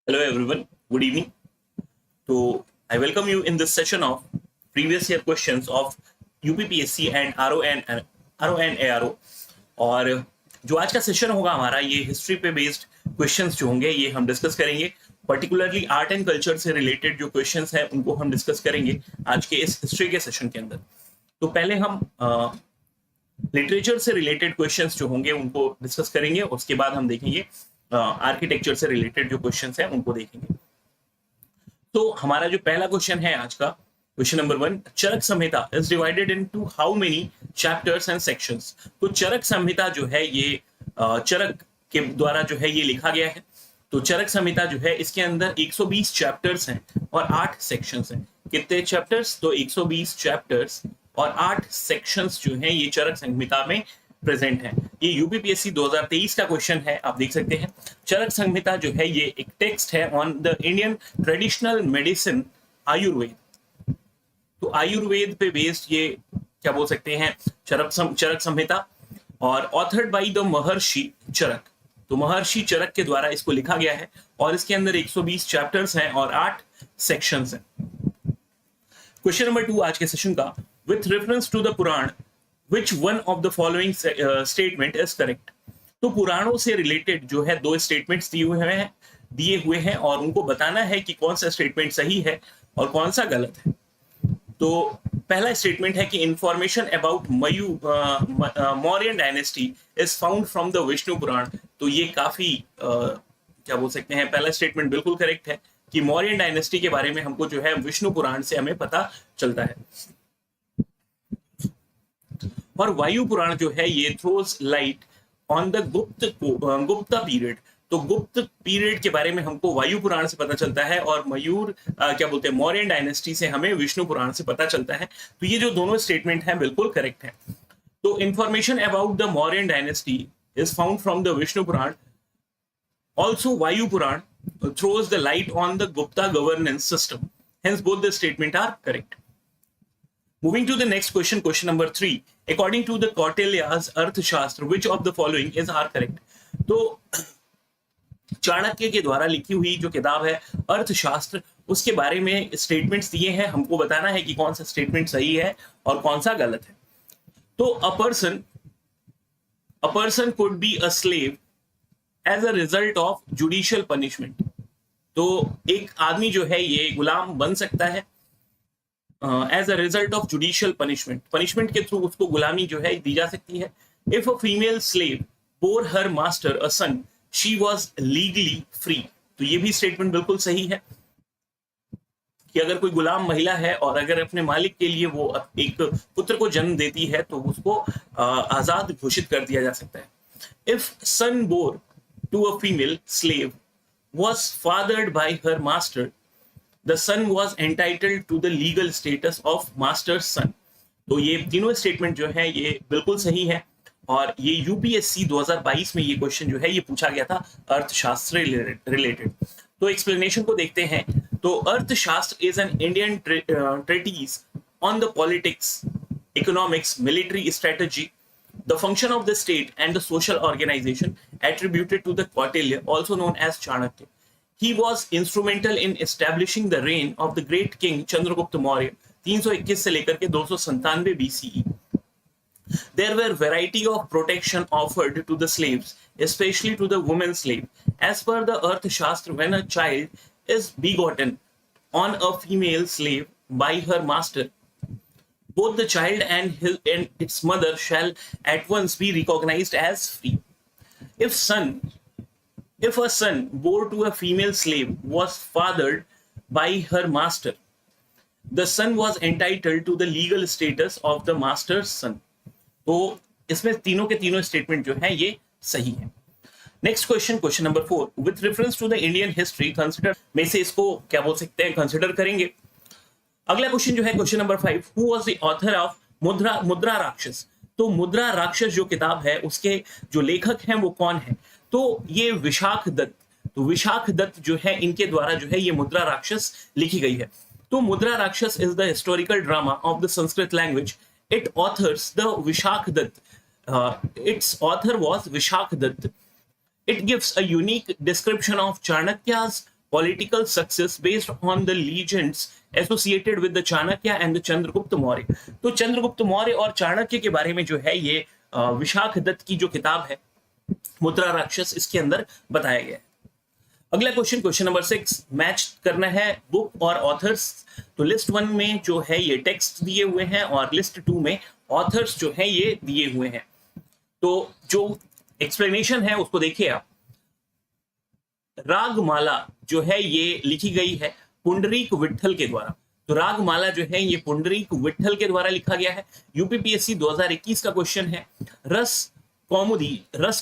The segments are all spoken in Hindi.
Hello everyone, good evening. So I welcome you in this session of previous year questions of UPPSC and RO and ARO. और जो आज का सेशन होगा हमारा ये हिस्ट्री पे बेस्ड क्वेश्चंस जो होंगे ये हम डिस्कस करेंगे. पर्टिकुलरली आर्ट एंड कल्चर से रिलेटेड जो क्वेश्चंस हैं उनको हम डिस्कस करेंगे आज के इस हिस्ट्री के सेशन के अंदर. तो पहले हम लिटरेचर से रिलेटेड क्वेश्चंस जो होंगे उनको डिस्कस करेंगे. उसके बाद हम देखेंगे आर्किटेक्चर से रिलेटेड जो क्वेश्चंस हैं उनको देखेंगे. तो हमारा जो पहला क्वेश्चन है आज का, question number 1, Charaka Samhita is divided into how many chapters and sections. तो चरक संहिता जो है ये चरक के द्वारा जो है ये लिखा गया है. तो चरक संहिता जो है इसके अंदर 120 चैप्टर्स हैं और 8 सेक्शंस हैं. कितने चैप्टर्स? तो 120 चैप्टर्स और 8 सेक्शंस जो हैं ये चरक संहिता में प्रेजेंट है. ये यूपीपीएससी 2023 का क्वेश्चन है, आप देख सकते हैं. चरक संहिता जो है ये एक टेक्स्ट है on the Indian traditional medicine Ayurveda. तो आयुर्वेद पे बेस्ड ये क्या बोल सकते हैं चरक संहिता, और ऑथर्ड बाय द महर्षि चरक. तो महर्षि चरक के द्वारा इसको लिखा गया है और इसके अंदर 120 चैप्टर्स हैं और 8 सेक्शंस हैं. क्वेश्चन नंबर 2 आज के सेशन का, with reference to the Purana which one of the following statement is correct. तो पुराणों से रिलेटेड जो है 2 स्टेटमेंट्स दिए हुए हैं और उनको बताना है कि कौन सा स्टेटमेंट सही है और कौन सा गलत है. तो पहला स्टेटमेंट है कि information about Mauryan dynasty is found from the Vishnu Purana. तो ये काफी क्या बोल सकते हैं, पहला स्टेटमेंट बिल्कुल करेक्ट है कि मौर्यन डायनेस्टी के बारे में हमको जो है विष्णु पुराण से हमें पता चलता है. और वायु पुराण जो है ये throws light on the Gupta period. तो गुप्त पीरियड के बारे में हमको वायु पुराण से पता चलता है और क्या बोलते हैं मौर्यन डायनेस्टी से हमें विष्णु पुराण से पता चलता है. तो ये जो दोनों स्टेटमेंट हैं बिल्कुल करेक्ट है. तो information about the Mauryan dynasty is found from the Vishnu Purana. Also Vayu Purana throws the light on the Gupta governance system. Hence both the statement are correct. Moving to the next question, question number 3. According to the Kautilya's Arthashastra, which of the following is are correct? तो चाणक्य के द्वारा लिखी हुई जो किताब है अर्थशास्त्र, उसके बारे में स्टेटमेंट्स दिए हैं. हमको बताना है कि कौन सा स्टेटमेंट सही है और कौन सा गलत है. तो a person could be a slave as a result of judicial punishment. तो एक आदमी जो है ये गुलाम बन सकता है as a result of judicial punishment के थ्रू उसको गुलामी जो है दी जा सकती है. If a female slave bore her master a son, she was legally free. तो ये भी स्टेटमेंट बिल्कुल सही है कि अगर कोई गुलाम महिला है और अगर अपने मालिक के लिए वो एक पुत्र को जन्म देती है तो उसको आजाद घोषित कर दिया जा सकता है. If son bore to a female slave was fathered by her master, the son was entitled to the legal status of master's son. तो ये तीनों स्टेटमेंट जो है ये बिल्कुल सही है और ये यूपीएससी 2022 में ये क्वेश्चन जो है ये पूछा गया था अर्थशास्त्र रिलेटेड. तो एक्सप्लेनेशन को देखते हैं. तो Arthashastra is an Indian treatise on the politics, economics, military strategy, the function of the state and the social organization attributed to the Kautilya, also known as Chanakya. He was instrumental in establishing the reign of the great king Chandragupta Maurya 321 से लेकर के 297 BCE. There were variety of protection offered to the slaves, especially to the women slave. As per the Arthashastra, when a child is begotten on a female slave by her master, both the child and its mother shall at once be recognized as free. If a son bore to a female slave was fathered by her master, the son was entitled to the legal status of the master's son. तो इसमें तीनों के तीनों स्टेटमेंट जो है ये सही है. Next question, question number 4. With reference to the Indian history consider में से इसको क्या बोल सकते हैं, कंसिडर करेंगे. अगला क्वेश्चन जो है question number 5. Who was the author of मुद्रा राक्षस. तो मुद्रा राक्षस जो किताब है उसके जो लेखक हैं वो कौन है? तो ये विशाख दत्त. तो विशाख दत्त जो है इनके द्वारा जो है ये मुद्रा राक्षस लिखी गई है. तो Mudrarakshasa is the historical drama of the Sanskrit language. It authors the Vishakhadatta. Its author was Vishak Dutt. It gives a unique description of Chanakya's political success based on the legends associated with the Chanakya and the Chandragupta Maurya। तो चंद्रगुप्त मौर्य और चाणक्य के बारे में जो है ये विशाख दत्त की जो किताब है मुद्रा राक्षस, इसके अंदर बताया गया है। अगला क्वेश्चन, क्वेश्चन नंबर 6, मैच करना है बुक और ऑथर्स। तो लिस्ट 1 में जो है ये टेक्स्ट दिए हुए हैं और लिस्ट 2 में ऑथर्स जो है ये दिए हुए हैं। तो जो एक्सप्लेनेशन है उसको देखिए आप। रागमाला जो है ये लिखी गई है पुंडरीक विट्ठल के द्वारा। तो रागमाला जो है ये पुंडरीक विट्ठल के द्वारा लिखा गया है। यूपीपीएससी 2021 का क्वेश्चन है। रस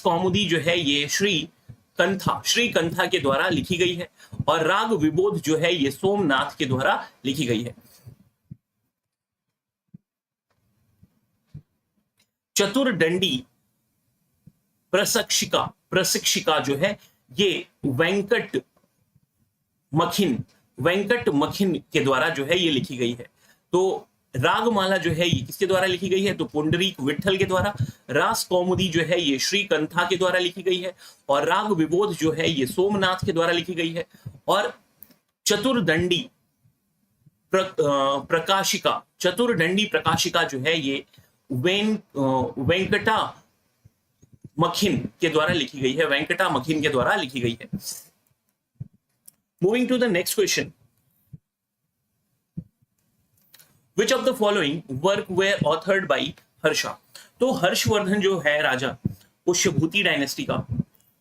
कौमुदी जो है ये श्री कंथा के द्वारा लिखी गई है और राग विबोध जो है ये सोमनाथ के द्वारा लिखी गई है। चतुर्दंडी प्रशिक्षिका जो है ये वेंकट मखिन के द्वारा जो है ये लिखी गई है। तो रागमाला जो है ये किसके द्वारा लिखी गई है? तो पुंडरीक विट्ठल के द्वारा। रास कौमुदी जो है ये श्री कंथा के द्वारा लिखी गई है और राग विबोध जो है ये सोमनाथ के द्वारा लिखी गई है। और चतुर्दंडी प्रकाशिका जो है ये वेंकटा मखिन के द्वारा लिखी गई है, वेंकटा मखिन के द्वारा लिखी गई है। Moving to the next question, Which of the following work were authored by Harsha? तो हर्षवर्धन जो है राजा पुष्यभूति डायनेस्टी का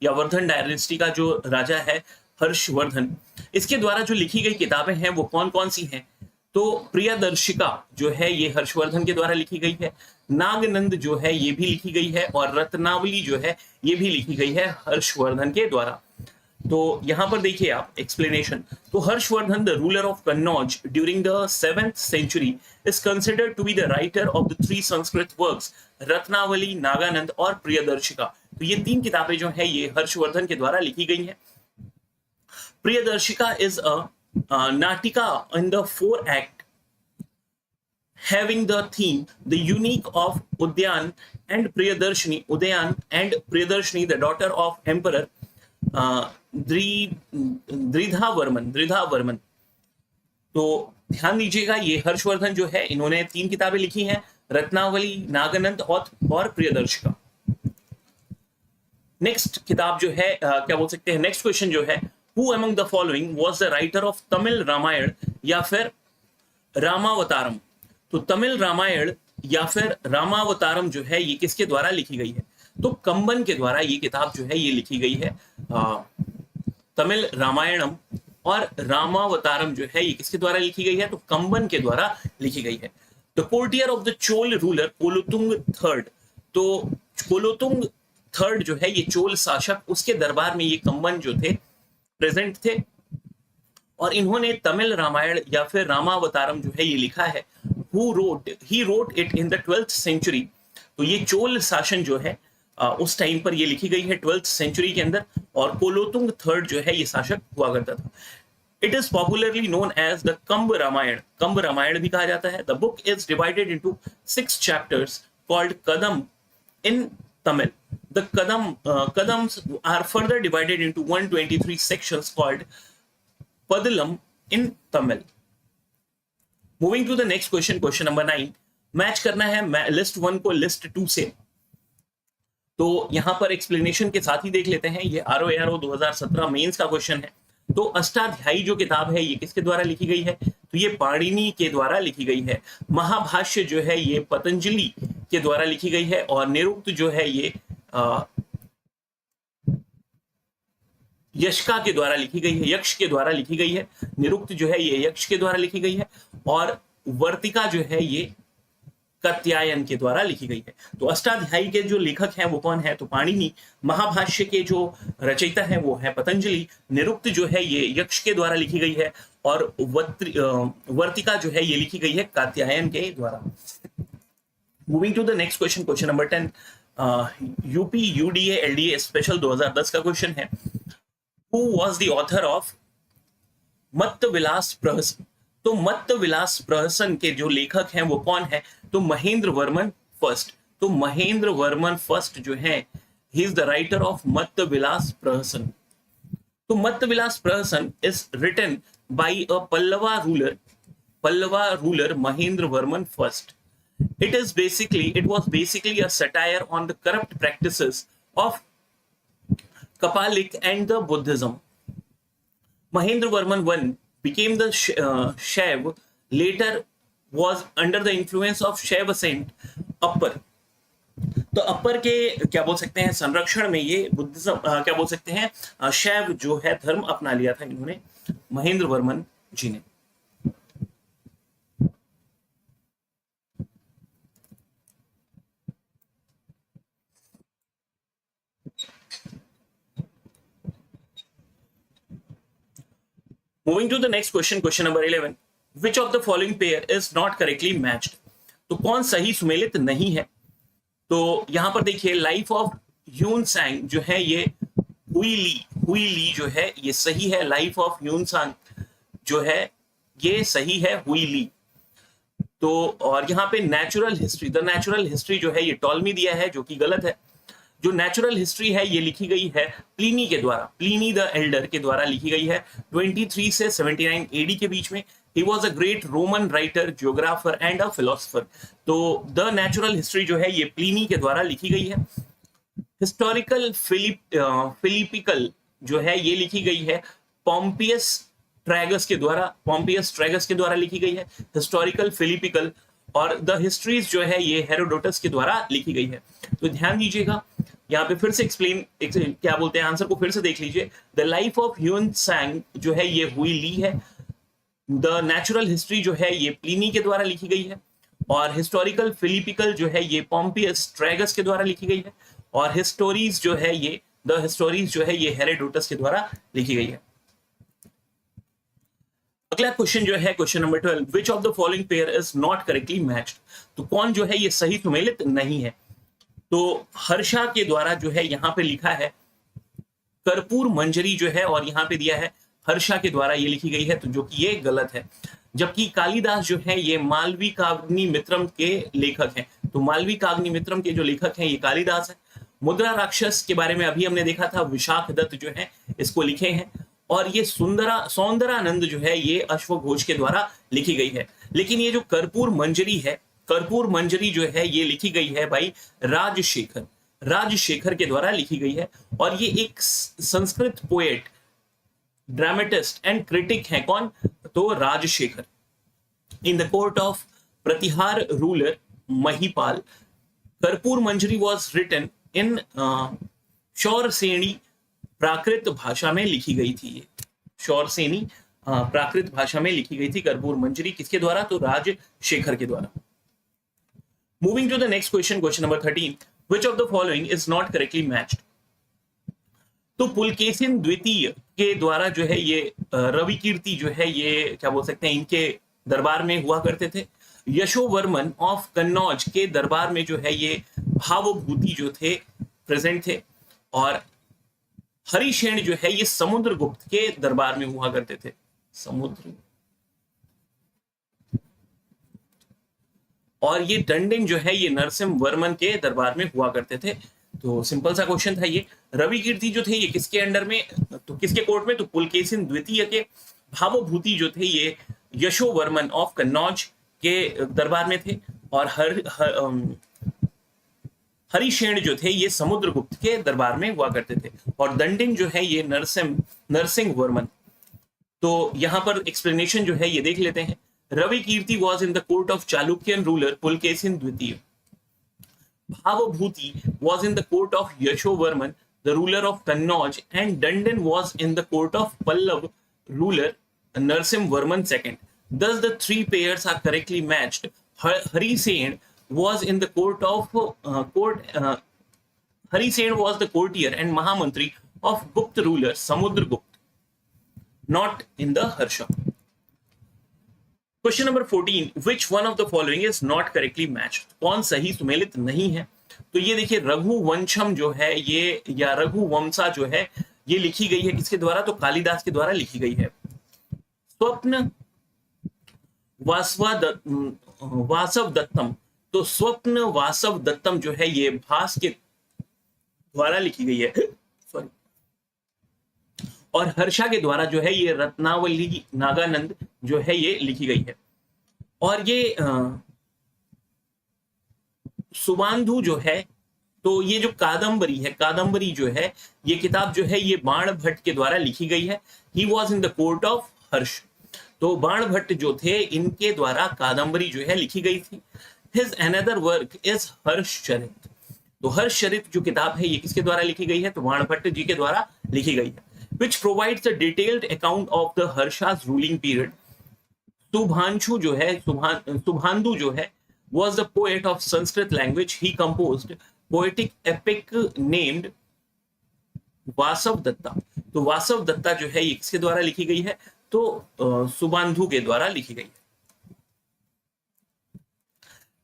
या वर्धन डायनेस्टी का जो राजा है हर्षवर्धन, इसके द्वारा जो लिखी गई किताबें हैं वो कौन कौन सी हैं? तो प्रियदर्शिका जो है ये हर्षवर्धन के द्वारा लिखी गई है। नागनंद जो है ये भी लिखी गई है और रत्नावली जो है ये भी लिखी गई है हर्षवर्धन के द्वारा। तो यहां पर देखिए आप एक्सप्लेनेशन। तो Harshavardhana the ruler of Kannauj during the 7th century is considered to be the writer of the 3 Sanskrit works Ratnavali, Nagananda और प्रियदर्शिका। तो ये 3 किताबें जो है ये हर्षवर्धन के द्वारा लिखी गई हैं। प्रियदर्शिका इज अ नाटिका in the 4 act having the theme the unique of Udyan and Priyadarshini the daughter of emperor द्रिधावर्मन। तो ध्यान दीजिएगा ये हर्षवर्धन जो है इन्होंने 3 किताबें लिखी हैं, रत्नावली, नागानंद और प्रियदर्शिका। नेक्स्ट किताब जो है क्या बोल सकते हैं, नेक्स्ट क्वेश्चन जो है, who among the following was the writer of Tamil Ramayana या फिर रामावतारम? तो तमिल रामायण या फिर रामावतारम जो है ये किसके द्वारा लिखी गई है? तो कंबन के द्वारा ये किताब जो है ये लिखी गई है। तमिल रामायणम और रामावतारम जो है ये किसके द्वारा लिखी गई है? तो कंबन के द्वारा लिखी गई है। The courtier of the Chola ruler Kulottunga third. तो कोलोतुंग थर्ड जो है ये चोल शासक, उसके दरबार में ये कंबन जो थे प्रेजेंट थे और इन्होंने तमिल रामायण या फिर रामावतारम जो है ये लिखा है। He wrote it in the 12th century। तो ये चोल शासन जो है उस टाइम पर ये लिखी गई है 12th century के अंदर और कोलोतुंग थर्ड जो है ये शासक हुआ करता था। It is popularly known as the Kamba Ramayana भी कहा जाता है। The book is divided into 6 chapters called kandam in Tamil. The kandams are further divided into 123 sections called padalam in Tamil. Moving to the next question, question number 9, match करना है लिस्ट 1 को लिस्ट 2 से। तो यहां पर एक्सप्लेनेशन के साथ ही देख लेते हैं। ये आरओ 2017 मेंस का क्वेश्चन है। तो अष्टाध्यायी जो किताब है ये किसके द्वारा लिखी गई है? तो ये पाणिनि के द्वारा लिखी गई है। महाभाष्य जो है ये पतंजलि के द्वारा लिखी गई है और निरुक्त जो है ये यक्ष के द्वारा लिखी गई है। यक्ष के द्वारा लिखी गई है। निरुक्त जो है ये यक्ष के द्वारा लिखी गई है और वर्तिका जो है ये कात्यायन के द्वारा लिखी गई है। तो अष्टाध्यायी के जो लेखक हैं वो कौन है? तो पाणिनि। महाभाष्य के जो रचयिता है वो है पतंजलि। निरुक्त जो है ये यक्ष के द्वारा लिखी गई है और वर्तिका जो है ये लिखी गई है कात्यायन के द्वारा। Moving to the next question, question number 10, UP UDA LDA special 2010 का क्वेश्चन है। Who was the author of मत्तविलास Prahasana? तो मत्तविलास प्रहसन के जो लेखक हैं वो कौन है? तो महेंद्र वर्मन फर्स्ट। तो महेंद्र वर्मन फर्स्ट जो है he is the writer of Mattavilasa Prahasana. तो Mattavilasa Prahasana is written by a Pallava ruler Mahendra Varman first. It was basically a satire on the corrupt practices of Kapalik and the Buddhism. Mahendra Varman I became the Shaiv, later was under the influence of Shaiva saint Appar. तो अपर के क्या बोल सकते हैं संरक्षण में ये बुद्धिज्म क्या बोल सकते हैं शैव जो है धर्म अपना लिया था इन्होंने महेंद्र वर्मन जी ने। Moving to the next question, question number 11. Which of the following pair is not correctly matched? तो कौन सही सुमेलित नहीं है? तो यहां पर देखिए लाइफ ऑफ ह्यून सांग जो है ये हुई ली जो है ये सही है। लाइफ ऑफ ह्यून सांग जो है ये सही है हुई ली। तो और यहाँ पे नेचुरल हिस्ट्री जो है ये टॉलमी दिया है जो कि गलत है। जो नेचुरल हिस्ट्री है ये लिखी गई है प्लीनी के द्वारा, प्लीनी द एल्डर के द्वारा लिखी गई है 23 से 79 एडी के बीच में। He was a great Roman writer, geographer and a philosopher. तो द नेचुरल हिस्ट्री जो है ये प्लीनी के द्वारा लिखी गई है। हिस्टोरिकल फिलिपिकल जो है ये लिखी गई है पॉम्पियस ट्रैगस के द्वारा लिखी गई है हिस्टोरिकल फिलिपिकल। और द हिस्ट्रीज जो है ये हेरोडोटस के द्वारा लिखी गई है। तो ध्यान दीजिएगा यहाँ पे फिर से क्या बोलते हैं आंसर को फिर से देख लीजिए। द लाइफ ऑफ ह्यून सांग जो है ये हुई ली है। द नेचुरल हिस्ट्री जो है ये प्लीनी के द्वारा लिखी गई है। और हिस्टोरिकल फिलिपिकल जो है ये पॉम्पियस ट्रैगस के द्वारा लिखी गई है। और हिस्टोरीज जो है ये हेरोडोटस के द्वारा लिखी गई है। अगला क्वेश्चन जो है question number 12, which of the following pair is not correctly matched? तो कौन जो है ये सही सुमेलित नहीं है? तो हर्षा के द्वारा जो है यहाँ पे लिखा है कर्पूर मंजरी जो है और यहाँ पे दिया है हर्षा के द्वारा ये लिखी गई है, तो जो कि ये गलत है। जबकि कालिदास जो है ये मालवी काग्नि मित्रम के लेखक हैं। तो मालवी काग्नि मित्रम के जो लेखक हैं ये कालिदास है। मुद्रा राक्षस के बारे में अभी हमने देखा था, विशाख दत्त जो है इसको लिखे हैं। और ये सौंदरानंद जो है ये अश्वघोष के द्वारा लिखी गई है। लेकिन ये जो कर्पूर मंजरी जो है ये लिखी गई है भाई राजशेखर के द्वारा लिखी गई है। और ये एक Sanskrit poet, dramatist and critic है। कौन? तो Rajashekhara. In the court of Pratihara ruler Mahipala Karpuramanjari was written in Shauraseni Prakrit भाषा में लिखी गई थी। ये शौरसेनी प्राकृत भाषा में लिखी गई थी कर्पूर मंजरी। किसके द्वारा? तो राजशेखर के द्वारा। Moving to the next question, question number 13, which of the following is not correctly matched? तो पुलकेशिन द्वितीय के द्वारा जो है ये रवि कीर्ति जो है ये क्या बोल सकते हैं इनके दरबार में हुआ करते थे। यशोवर्मन ऑफ कन्नौज के दरबार में जो है ये भावभूति जो थे प्रेजेंट थे। और हरिशेन जो है ये समुद्रगुप्त के दरबार में हुआ करते थे। और ये दंडिन जो है ये नरसिंह वर्मन के दरबार में हुआ करते थे। तो सिंपल सा क्वेश्चन था ये। रवि कीर्ति जो थे ये किसके अंडर में, तो किसके कोर्ट में? तो पुलकेशिन द्वितीय के। भावभूति जो थे ये यशोवर्मन ऑफ कन्नौज के दरबार में थे। और हरिशेन जो थे ये समुद्रगुप्त के दरबार में हुआ करते थे। और दंडिन जो है ये नरसिंह वर्मन। तो यहां पर एक्सप्लेनेशन जो है ये देख लेते हैं। Ravi Kirti was in the court of Chalukyan ruler Pulakeshin द्वितीय। Bhavabhuti was in the court of Yashovarman, the ruler of Kannauj, and Dandin was in the court of Pallav ruler Narasimhavarman II. Thus, the three pairs are correctly matched. Harisen was in the court of Harisen was the courtier and Mahamantri of Gupta ruler Samudragupta, not in the Harsha. Question number 14, which one of the following is not correctly matched? कौन सही सुमेलित नहीं है? तो ये देखिए रघुवंशम जो है ये या रघुवंशा जो है ये लिखी गई है किसके द्वारा? तो कालिदास के द्वारा लिखी गई है। स्वप्न वासव दत्तम, तो स्वप्न वासव दत्तम जो है ये भास के द्वारा लिखी गई है। सॉरी। और हर्षा के द्वारा जो है ये रत्नावली नागानंद जो है ये लिखी गई है। और ये सुबांधु जो है, तो ये जो कादम्बरी है, कादम्बरी जो है ये किताब जो है ये बाण भट्ट के द्वारा लिखी गई है। He was in the court of Harsha. तो बाण भट्ट जो थे इनके द्वारा कादम्बरी जो है लिखी गई थी। His another work is Harshacharita. तो हर्षचरित जो किताब है ये किसके द्वारा लिखी गई है? तो बाण भट्ट जी के द्वारा लिखी गई है। Which provides a detailed account of the Harsha's ruling period. Shubhanshu जो है, शुभांधु जो है was the poet of Sanskrit language. He composed poetic epic named वासव दत्ता। तो वासव दत्ता जो है ये किसके द्वारा लिखी गई है? तो सुबांधु के द्वारा लिखी गई है।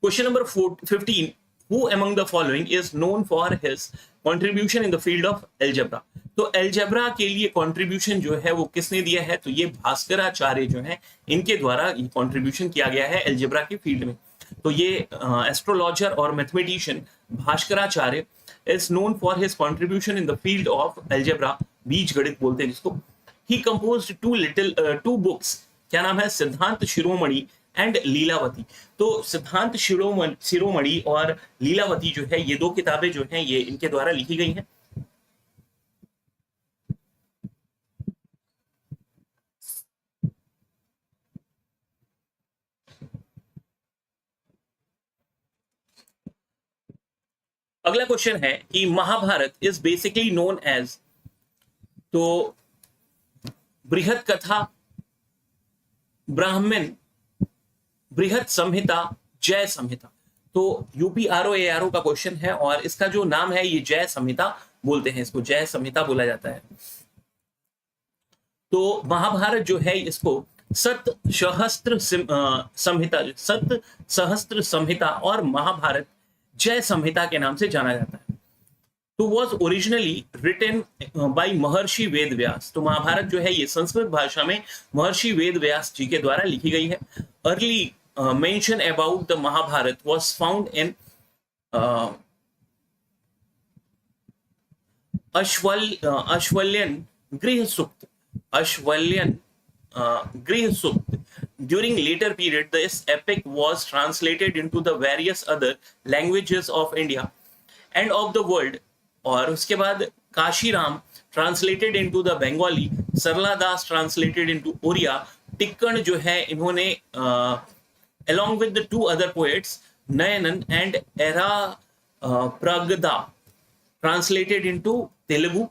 Question number 15, who among the following is known for his contribution in the field of algebra? तो एल्जेब्रा के लिए कंट्रीब्यूशन जो है वो किसने दिया है? तो ये भास्कराचार्य जो है इनके द्वारा ये कंट्रीब्यूशन किया गया है एल्जेब्रा की फील्ड में। तो ये एस्ट्रोलॉजर और mathematician Bhaskaracharya is known for his contribution in the field of algebra, बीज गणित बोलते हैं जिसको। ही कंपोज्ड टू बुक्स, क्या नाम है? सिद्धांत शिरोमणि एंड लीलावती। तो सिद्धांत शिरोमणि और लीलावती जो है ये दो किताबें जो हैं ये इनके द्वारा लिखी गई हैं। अगला क्वेश्चन है कि Mahabharata is basically known as, तो बृहद कथा, ब्राह्मण, बृहद संहिता, जय संहिता। तो यूपीआरओ का क्वेश्चन है और इसका जो नाम है ये जय संहिता बोलते हैं, इसको जय संहिता बोला जाता है। तो महाभारत जो है इसको सत सहस्त्र संहिता और महाभारत जय संहिता के नाम से जाना जाता है। तो वॉज ओरिजिनली रिटन बाय महर्षि वेद व्यास। तो महाभारत जो है ये संस्कृत भाषा में महर्षि वेद व्यास जी के द्वारा लिखी गई है। Early mention about the Mahabharata was found in Ashvalayana Grihya Sukta, अश्वल्यन Grihya Sukta. During later period, this epic was translated into the various other languages of India and of the world. और उसके बाद Kashiram translated into the Bengali, Sarla Das translated into Oriya, टिक्कण जो है इन्होंने along with the two other poets, Nayanan and Era Pragada, translated into Telugu,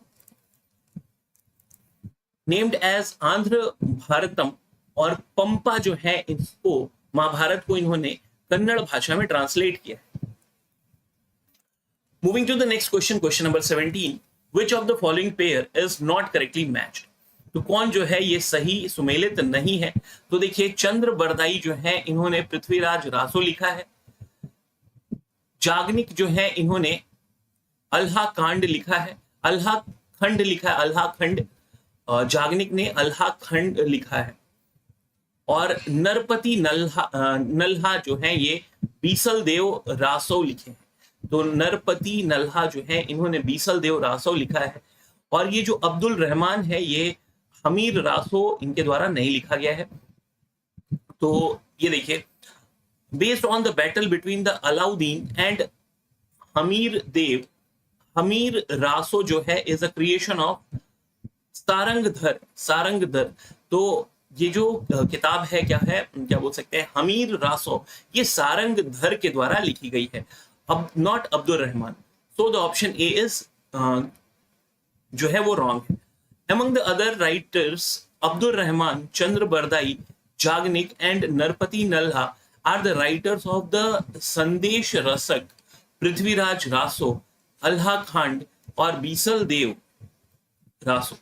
named as Andhra Bharatam। और पंपा जो है इसको महाभारत को इन्होंने कन्नड़ भाषा में ट्रांसलेट किया है। Moving to the next question, question number 17, which of the following pair is not correctly matched? तो कौन जो है ये सही सुमेलित नहीं है? तो देखिए चंद्र बरदाई जो है इन्होंने पृथ्वीराज रासो लिखा है। जागनिक जो है इन्होंने अल्हा कांड लिखा है, अल्हा खंड लिखा है, अल्हा खंड। जागनिक ने अल्हा खंड लिखा है। और नरपति नल्हा जो है ये बीसल देव रासो लिखे हैं। तो नरपति नल्हा जो है इन्होंने बीसल देव रासो लिखा है। और ये जो अब्दुल रहमान है ये हमीर रासो इनके द्वारा नहीं लिखा गया है। तो ये देखिए, based on the battle between the Alauddin and Hammir Dev, Hammir Raso जो है is a creation of Sarangdhar. तो ये जो किताब है क्या बोल सकते हैं, हमीर रासो, ये सारंगधर के द्वारा लिखी गई है, अब not Abdul Rahman. So the option A is जो है वो रॉन्ग है। Among the other writers Abdul Rahman, Chandra Bardai, Jagnik and Narpati Nalha are the writers of the Sandesh Rasak, Prithviraj Raso, Alha Khand और Bisal Dev Raso.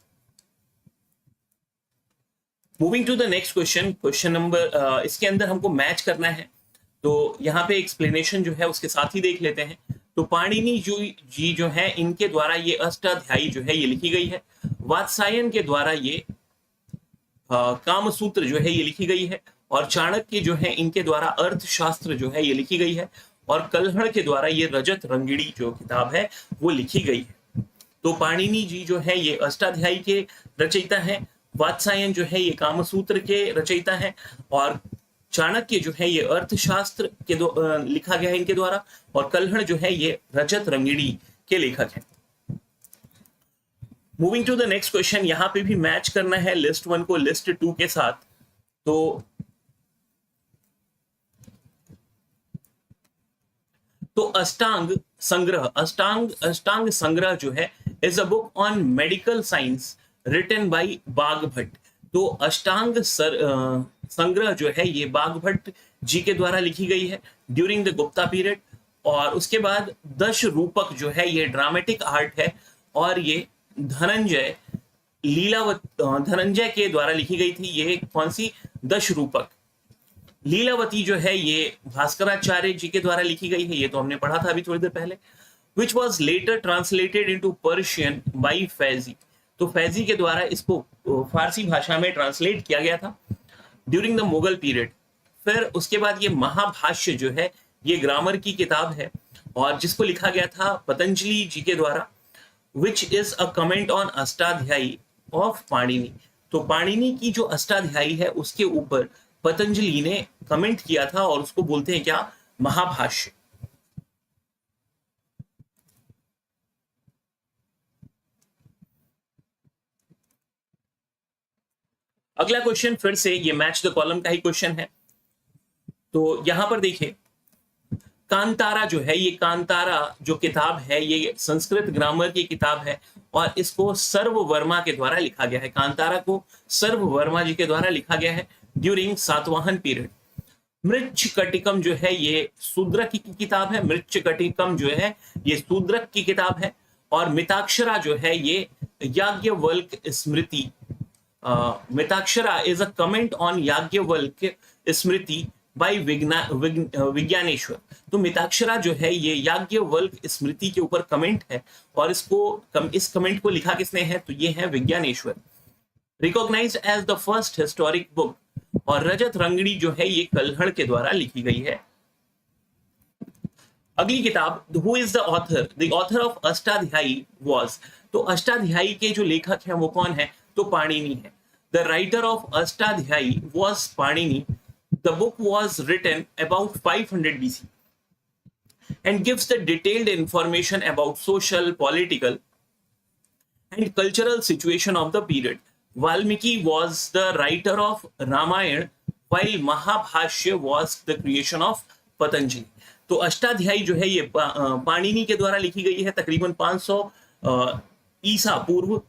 Moving to the next question, question number इसके अंदर हमको मैच करना है। तो यहाँ पे एक्सप्लेनेशन जो है उसके साथ ही देख लेते हैं। तो पाणिनि जी जो है इनके द्वारा ये अष्टाध्यायी जो है ये लिखी गई है। वात्सायन के द्वारा ये कामसूत्र जो है ये लिखी गई है। और चाणक्य जो है इनके द्वारा अर्थशास्त्र जो है ये लिखी गई है। और कल्हड़ के द्वारा ये रजत रंगिणी जो किताब है वो लिखी गई है। तो पाणिनि जी जो है ये अष्टाध्यायी के रचयिता हैं, वात्सायन जो है ये कामसूत्र के रचयिता हैं, और चाणक्य जो है ये अर्थशास्त्र के लिखा गया है इनके द्वारा, और कल्हड़ जो है ये रजत रंगिणी के लेखक हैं। Moving to the next question, यहां पे भी मैच करना है लिस्ट 1 को लिस्ट 2 के साथ। तो अष्टांग संग्रह जो है is a book on medical science written by Vagbhata. तो अष्टांग संग्रह जो है ये बागभट्ट जी के द्वारा लिखी गई है ड्यूरिंग द गुप्ता पीरियड। और उसके बाद दश रूपक जो है ये ड्रामेटिक आर्ट है, और ये धनंजय के द्वारा लिखी गई थी। ये कौन सी? दश रूपक। लीलावती जो है ये भास्कराचार्य जी के द्वारा लिखी गई है, ये तो हमने पढ़ा था अभी थोड़ी देर पहले। Which was later translated into Persian by Faizi. तो फैजी के द्वारा इसको फारसी भाषा में ट्रांसलेट किया गया था ड्यूरिंग द मुगल पीरियड। फिर उसके बाद ये महाभाष्य जो है ये ग्रामर की किताब है, और जिसको लिखा गया था पतंजलि जी के द्वारा, which is a comment on Ashtadhyayi of Panini. तो पाणिनि की जो अष्टाध्यायी है उसके ऊपर पतंजलि ने कमेंट किया था, और उसको बोलते हैं क्या? महाभाष्य। अगला क्वेश्चन फिर से ये मैच द कॉलम का ही क्वेश्चन है। तो यहां पर देखिए, कांतारा जो है, ये कांतारा जो किताब है ये संस्कृत ग्रामर की किताब है, और इसको सर्व वर्मा के द्वारा लिखा गया है। कांतारा को सर्व वर्मा जी के द्वारा लिखा गया है ड्यूरिंग सातवाहन पीरियड। मृच्छकटिकम जो है ये शूद्रक की किताब है। मृच्छकटिकम जो है ये शूद्रक की किताब है, और मिताक्षरा जो है ये Yajnavalkya Smriti. Mitakshara is a comment on Yajnavalkya Smriti by Vijnaneshwara. तो मिताक्षरा जो है ये याज्ञवल्क स्मृति के ऊपर कमेंट है, और इस कमेंट को लिखा किसने है? तो ये है Vijnaneshwara. Recognized as the first historic book. और रजत रंगिणी जो है ये कल्हड़ के द्वारा लिखी गई है। अगली किताब, who is the author? The author of Ashtadhyayi was. तो अष्टाध्यायी के जो लेखक हैं वो कौन है? तो पाणिनि है। The writer of Ashtadhyayi was Panini. The book was written about 500 BC and gives the detailed information about social, political, and cultural situation of the period. Valmiki was the writer of Ramayana, while Mahabhashya was the creation of Patanjali. तो अष्टाध्यायी जो है ये पाणिनि के द्वारा लिखी गई है तकरीबन 500 ईसा पूर्व,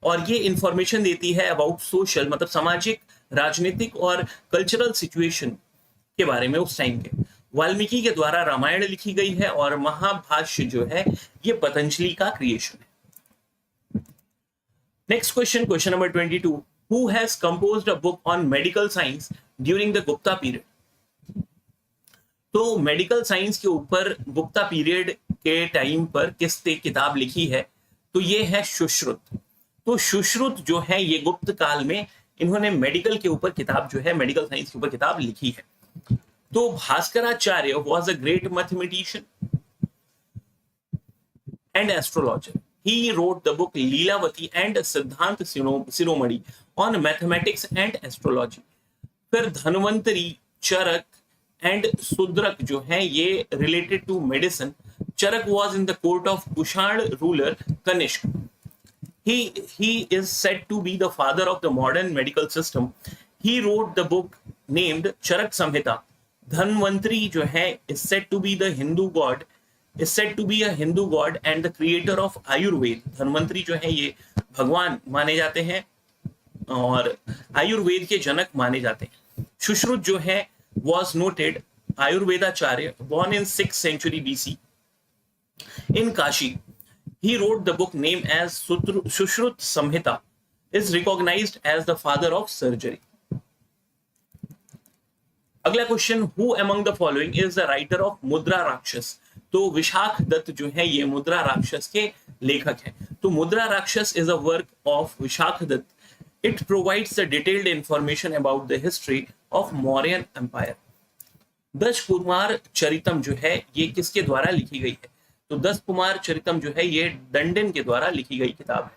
और ये इंफॉर्मेशन देती है अबाउट सोशल, मतलब सामाजिक, राजनीतिक और कल्चरल सिचुएशन के बारे में उस टाइम के। वाल्मीकि के द्वारा रामायण लिखी गई है, और महाभाष्य जो है ये पतंजलि का क्रिएशन है। Next question, question number 22, who has composed a book on medical science during the Gupta period. तो मेडिकल साइंस के ऊपर गुप्ता पीरियड के टाइम पर किसने किताब लिखी है? तो ये है सुश्रुत। तो सुश्रुत जो है ये गुप्त काल में इन्होंने मेडिकल के ऊपर किताब जो है, मेडिकल साइंस के ऊपर किताब लिखी है। तो Bhaskaracharya was a great mathematician and astrologer. He wrote the book Lilavati and Siddhanta Shiromani on mathematics and astrology. फिर धन्वंतरी, चरक एंड शूद्रक जो है ये related to medicine. Charaka was in the court of Kushan ruler Kanishka. He is said to be the father of the modern medical system. He wrote the book named Charak Samhita. Dhanvantari जो है is said to be a Hindu god and the creator of Ayurved. Dhanvantari जो है ये भगवान माने जाते हैं और आयुर्वेद के जनक माने जाते हैं। सुश्रुत जो है was noted Ayurvedacharya, born in 6th century BC in Kashi. He wrote the book named as Sushrut Samhita, is recognized as the father of surgery. अगला question, who among the following is the writer of मुद्रा राक्षस। तो विशाख दत्त जो है ये मुद्रा राक्षस के लेखक हैं। तो Mudrarakshasa is a work of Vishakhadatta. It provides the detailed information about the history of Mauryan empire. दश कुमार चरितम जो है ये किसके द्वारा लिखी गई है? तो दश कुमार चरितम जो है ये डंडन के द्वारा लिखी गई किताब है.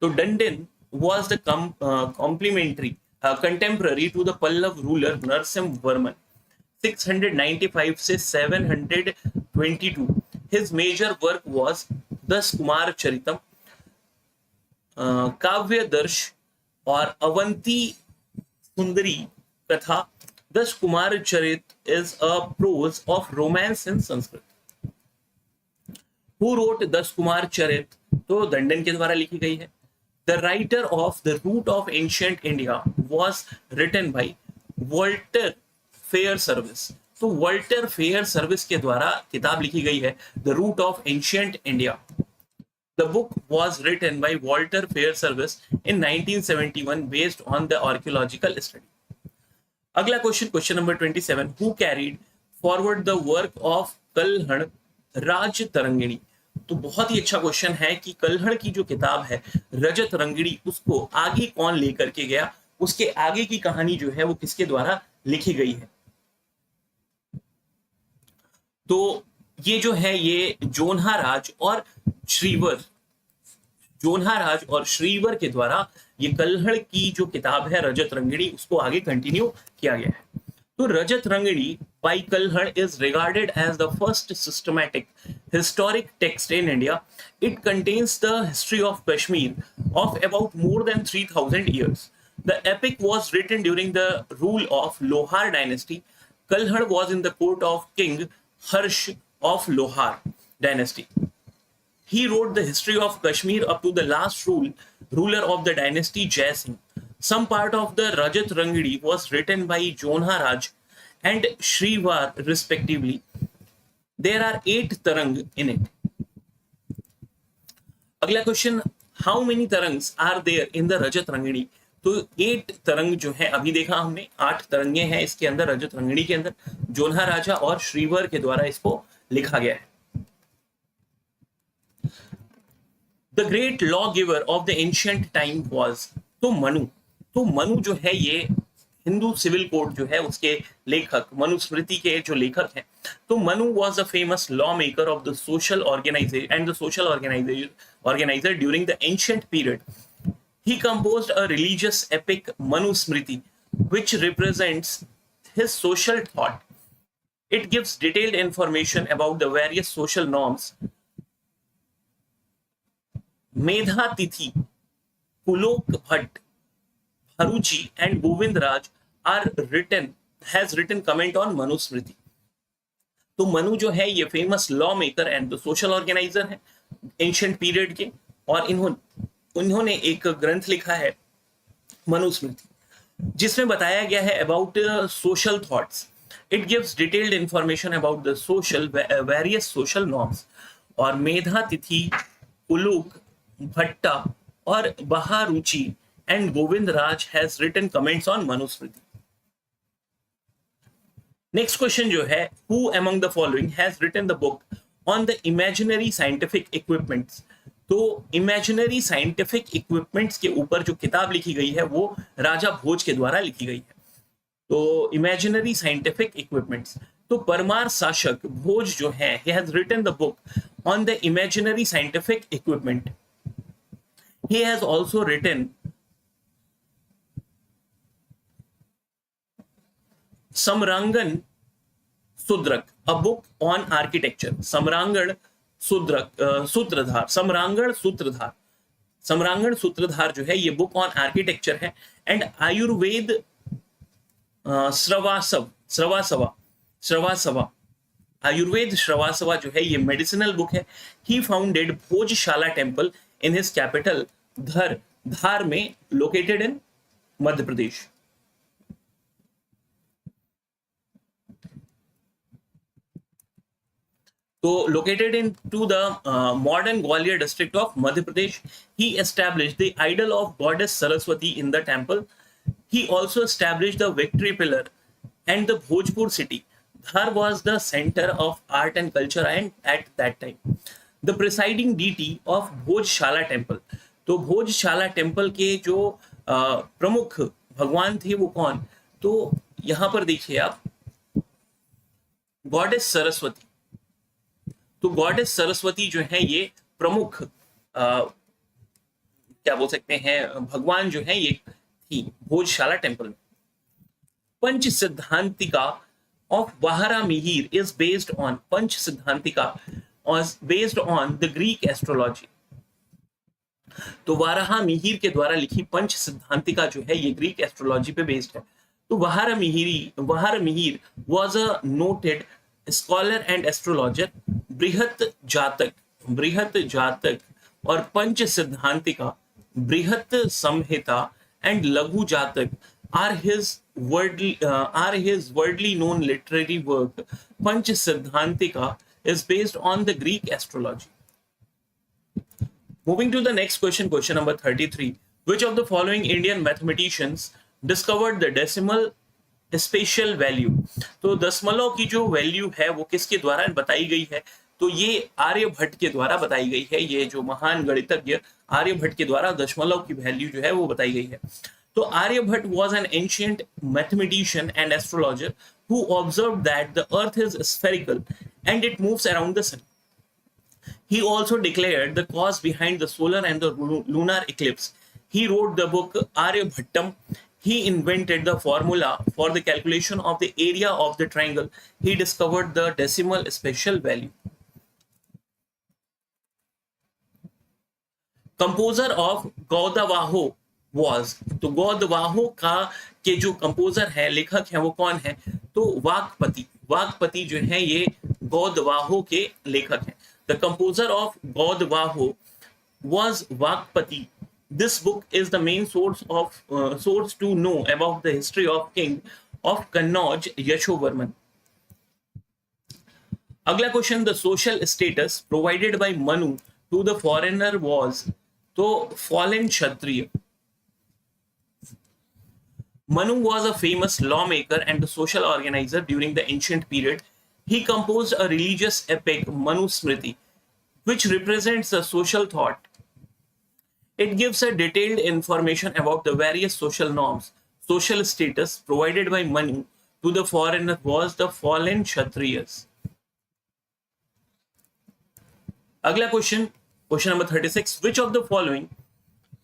तो डंडन was the complementary contemporary to the Pallav ruler Narasimhavarman 695 से 722. His major work was दस कुमार चरितम, काव्य दर्श और अवंती सुंदरी कथा. दस कुमार चरित is a prose of romance in Sanskrit. Who wrote दस कुमार चरित? तो दंडन के द्वारा लिखी गई है. The writer of The Root of Ancient India was written by Walter Fairservice. तो वॉल्टर फेयर सर्विस के द्वारा किताब लिखी गई है the root of ancient India. The book was written by Walter Fairservis in 1971 based on the archaeological study. अगला question, question number 27. Who carried forward the work of Kalhana Rajatarangini? तो बहुत ही अच्छा क्वेश्चन है कि कल्हण की जो किताब है रजत रंगिणी, उसको आगे कौन लेकर के गया, उसके आगे की कहानी जो है वो किसके द्वारा लिखी गई है? तो ये जो है ये जोन्हाराज और श्रीवर के द्वारा ये कल्हण की जो किताब है रजत रंगिणी, उसको आगे कंटिन्यू किया गया है. तो रजत रंगिणी by Kalhan is regarded as the first systematic historic text in India. It contains the history of Kashmir of about more than 3000 years. The epic was written during the rule of Lohar dynasty. Kalhan was in the court of King Harsh of Lohar dynasty. He wrote the history of Kashmir up to the last ruler of the dynasty Jai Singh. Some part of the Rajat Rangidi was written by Jonharaj and Shrivar respectively. There are 8 tarang in it. अगला question, how many tarangs are there in the Rajatarangini? तो 8 तरंग जो है अभी देखा हमने, 8 तरंगे हैं इसके अंदर रजत रंगिणी के अंदर. जोन्हा राजा और श्रीवर के द्वारा इसको लिखा गया है. The great law giver of the ancient time was, तो मनु जो है ये हिंदू सिविल कोड जो है उसके लेखक, मनुस्मृति के जो लेखक हैं. तो Manu was a famous lawmaker of the social organizer during the ancient period. He composed a religious epic Manusmriti which represents his social thought. It gives detailed information about the various social norms. Medha Tithi, Pulok Bhatt, Bharuchi and Govind Raj has written comment on Manusmriti. तो मनु जो है ये famous law maker and social organiser है एंशिएंट पीरियड के, और इन्होंने एक ग्रंथ लिखा है मनुस्मृति जिसमें बताया गया है about social thoughts. It gives detailed information about the social various social norms. और मेधा तिथि, उलूक भट्टा और बहारुचि and Govind Raj has written comments on Manusmriti. Next question जो है, who among the following has written the book on the imaginary scientific equipments? तो imaginary scientific equipments के ऊपर जो किताब लिखी गई है वो राजा भोज के द्वारा लिखी गई है. तो imaginary scientific equipments, तो परमार शासक भोज जो है he has written the book on the imaginary scientific equipment. He has also written Samrangan Sudrak, a book on architecture. Samrangan Sutradhar, Samrangan Sutradhar जो है ये बुक ऑन आर्किटेक्चर है. एंड आयुर्वेद आयुर्वेद श्रवासवा जो है ये मेडिसिनल बुक है. He founded Bhojshala temple in his capital Dhar में, located in Madhya Pradesh. So located into the modern Gwalior district of Madhya Pradesh, he established the idol of goddess Saraswati in the temple. He also established the victory pillar and the Bhojpur city. Dhar was the center of art and culture and at that time. The presiding deity of Bhojshala temple. तो भोजशाला टेम्पल के जो प्रमुख भगवान थे वो कौन? तो यहां पर देखिए आप, गॉडेस सरस्वती. तो गॉडेस सरस्वती जो है ये प्रमुख क्या बोल सकते हैं भगवान जो है ये थी भोजशाला टेम्पल में। पंच Siddhantika of Vaharamihir is based on Panch Siddhantika was based on the Greek astrology. तो वाराहा मिहिर के द्वारा लिखी पंच सिद्धांतिका जो है ये ग्रीक एस्ट्रोलॉजी पे बेस्ड है। तो वाहारमिहिर was a noted scholar and astrologer. बृहत जातक और पंच सिद्धांतिका, बृहत संहिता and लघु जातक are his wordly known literary work. Panch Siddhantika is based on the Greek astrology. Moving to the next question, question number 33. Which of the following Indian mathematicians discovered the decimal spatial value? तो दशमलव की जो वैल्यू है वो किसके द्वारा बताई गई है? तो ये आर्यभट्ट के द्वारा बताई गई है। ये जो महान गणितज्ञ आर्यभट्ट के द्वारा दशमलव की वैल्यू जो है वो बताई गई है। तो Aryabhat was an ancient mathematician and astrologer who observed that the earth is spherical and it moves around the sun. He also declared the cause behind the solar and the lunar eclipse. He wrote the book Aryabhattam. He invented the formula for the calculation of the area of the triangle. He discovered the decimal spatial value. Composer of Gaudavaho was, तो गौदवाहो का के जो कंपोजर है, लेखक है, वो कौन है? तो वाकपति जो है ये गौदवाहो के लेखक हैं। The composer of Gaudavaho was Vakpati. This book is the main source to know about the history of king of Kannauj, Yashovarman. अगला question, the social status provided by Manu to the foreigner was, तो fallen Kshatriya. Manu was a famous lawmaker and a social organizer during the ancient period. He composed a religious epic, Manu Smriti, which represents a social thought. It gives a detailed information about the various social norms. Social status provided by Manu to the foreigner was the fallen Kshatriyas. Agla question, question number 36. Which of the following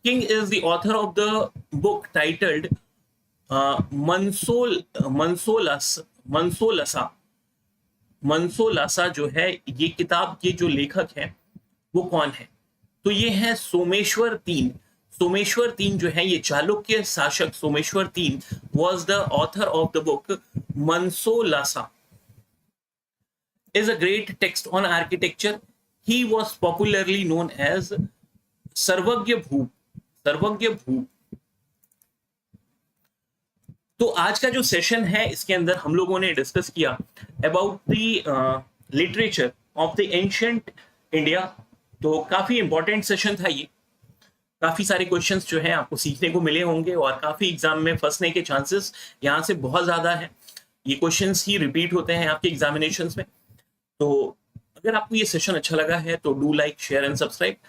king is the author of the book titled मनसोलसा जो है, ये किताब के जो लेखक हैं वो कौन है? तो ये है सोमेश्वर तीन जो है ये चालुक्य शासक सोमेश्वर तीन was the author of the book Mansolasa. Is a great text on architecture. He was popularly known as सर्वज्ञ भूप। तो आज का जो सेशन है इसके अंदर हम लोगों ने डिस्कस किया about the literature of the ancient India. तो काफी इंपॉर्टेंट सेशन था ये। काफी सारे क्वेश्चंस जो हैं आपको सीखने को मिले होंगे और काफी एग्जाम में फंसने के चांसेस यहाँ से बहुत ज्यादा है। ये क्वेश्चंस ही रिपीट होते हैं आपके एग्जामिनेशंस में। तो अगर आपको ये सेशन अच्छा लगा है तो do like, share and subscribe.